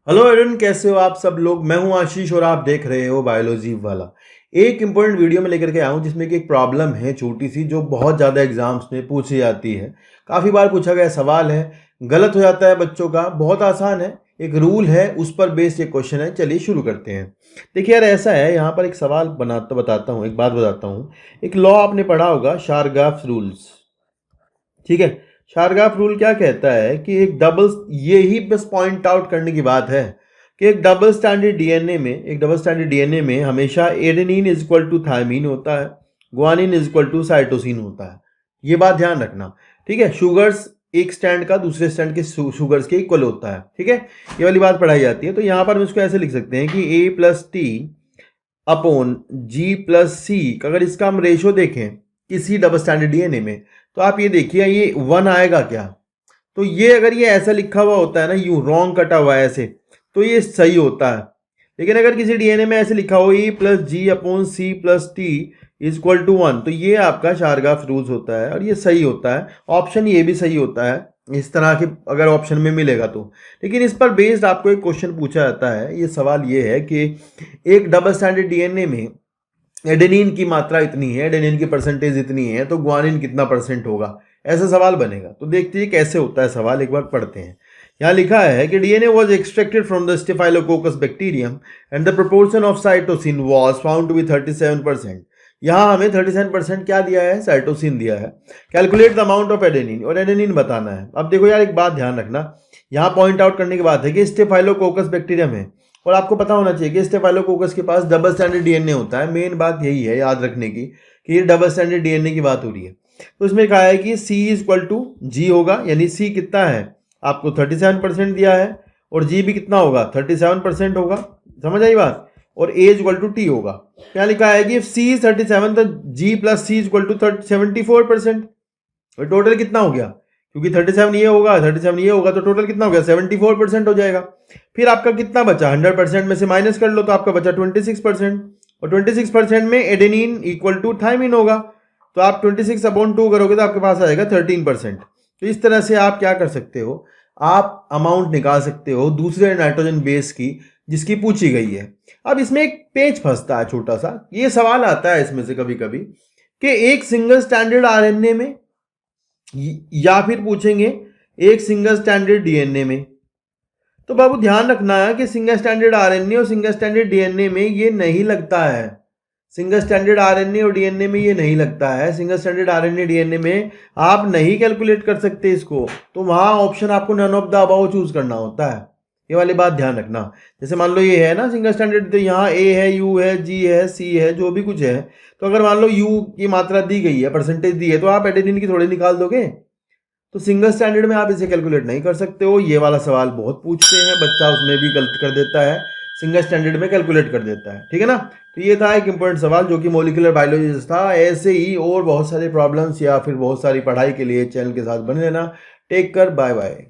Hello एरन, कैसे हो आप सब लोग। मैं हूं आशीष और आप देख रहे हो बायोलॉजी वाला। एक इंपॉर्टेंट वीडियो में लेकर के आया हूं जिसमें कि एक प्रॉब्लम है छोटी सी जो बहुत ज़्यादा एग्जाम्स में पूछी जाती है। काफ़ी बार पूछा गया सवाल है, गलत हो जाता है बच्चों का। बहुत आसान है, एक रूल है, उस पर बेस्ड एक क्वेश्चन है। चलिए शुरू करते हैं। देखिए यार, ऐसा है, यहाँ पर एक सवाल बताता हूँ, एक बात बताता हूँ। एक लॉ आपने पढ़ा होगा, शारगाफ रूल्स। ठीक है। शारगाफ रूल क्या कहता है कि एक डबल, ये ही बस पॉइंट आउट करने की बात है कि एक डबल स्टैंडर्ड डीएनए में हमेशा adenine is equal to thymine होता है, guanine is equal to cytosine होता है। ये बात ध्यान रखना। ठीक है। शुगर्स एक स्टैंड का दूसरे स्टैंड के शुगर्स के इक्वल होता है। ठीक है। ये वाली बात पढ़ाई जाती है। तो यहां पर हम इसको ऐसे लिख सकते हैं कि ए प्लस टी अपॉन जी प्लस सी। अगर इसका हम रेशो देखें किसी डबल स्टैंडर्ड डीएनए में, तो आप ये देखिए, ये 1 आएगा क्या। तो ये अगर ये ऐसा लिखा हुआ होता है ना, यू रॉन्ग कटा हुआ है ऐसे, तो ये सही होता है। लेकिन अगर किसी डीएनए में ऐसे लिखा हो E plus G upon C plus T is equal to 1, तो ये आपका शारगाफ रूल्स होता है और ये सही होता है। ऑप्शन ये भी सही होता है इस तरह के, अगर ऑप्शन में मिलेगा तो। लेकिन इस पर बेस्ड आपको एक क्वेश्चन पूछा जाता है। ये सवाल ये है कि एक डबल स्टैंडर्ड डीएनए में एडेनिन की मात्रा इतनी है, एडेनिन की परसेंटेज इतनी है, तो ग्वानिन कितना परसेंट होगा, ऐसा सवाल बनेगा। तो देखते हैं कैसे होता है सवाल, एक बार पढ़ते हैं। यहाँ लिखा है कि DNA was extracted from the staphylococcus bacterium and the proportion of cytosine was found to be 37%। यहाँ हमें 37% क्या दिया है, साइटोसिन दिया है। Calculate the amount of adenine, और एडेनिन बताना है। अब देखो यार, एक बात ध्यान रखना, यहाँ पॉइंट आउट करने की बात है कि स्टेफाइलोकोकस बैक्टीरियम है, और आपको पता होना चाहिए कि स्टेफाइलोकोकस के पास डबल स्टैंडर्ड डीएनए होता है। मेन बात यही है याद रखने की कि ये डबल स्टैंडर्ड डीएनए की बात हो रही है। तो इसमें कहा है कि C इज इक्वल टू जी होगा, यानी C कितना है, आपको 37% दिया है, और G भी कितना होगा, 37% होगा। समझ आई बात। और A is equal to T होगा। क्या लिखा है कि C इज 37 तो G plus C is equal to 74%। और टोटल कितना हो गया, क्योंकि 37 ये होगा, 37 ये होगा, तो टोटल कितना हो गया, 74% हो जाएगा। फिर आपका कितना बचा, 100% में से माइनस कर लो तो आपका बचा 26%। और 26% में एडेनिन इक्वल टू थायमीन होगा, तो आप 26/2 करोगे तो आपके पास आएगा 13%। तो इस तरह से आप क्या कर सकते हो, आप अमाउंट निकाल सकते हो दूसरे नाइट्रोजन बेस की जिसकी पूछी गई है। अब इसमें एक पेज फंसता है छोटा सा, ये सवाल आता है इसमें से कभी कभी कि एक सिंगल स्टैंडर्ड आरएनए में, या फिर पूछेंगे एक सिंगल स्टैंडर्ड डीएनए में। तो बाबू ध्यान रखना है कि सिंगल स्टैंडर्ड आरएनए और सिंगल स्टैंडर्ड डीएनए में ये नहीं लगता है। सिंगल स्टैंडर्ड आरएनए और डीएनए में ये नहीं लगता है। सिंगल स्टैंडर्ड आरएनए डीएनए में आप नहीं कैलकुलेट कर सकते इसको, तो वहां ऑप्शन आपको none of the above choose करना होता है। ये वाली बात ध्यान रखना। जैसे मान लो ये है ना सिंगल स्टैंडर्ड, तो यहाँ ए है, यू है, जी है, सी है, जो भी कुछ है। तो अगर मान लो यू की मात्रा दी गई है, परसेंटेज दी है, तो आप एडेनिन की थोड़ी निकाल दोगे। तो सिंगल स्टैंडर्ड में आप इसे कैलकुलेट नहीं कर सकते हो। ये वाला सवाल बहुत पूछते हैं, बच्चा उसमें भी गलत कर देता है, सिंगल स्टैंडर्ड में कैलकुलेट कर देता है। ठीक है ना। तो ये था एक इंपॉर्टेंट सवाल जो कि मॉलिक्यूलर बायोलॉजी था। ऐसे ही और बहुत सारे प्रॉब्लम्स या फिर बहुत सारी पढ़ाई के लिए चैनल के साथ बने रहना। टेक कर, बाय बाय।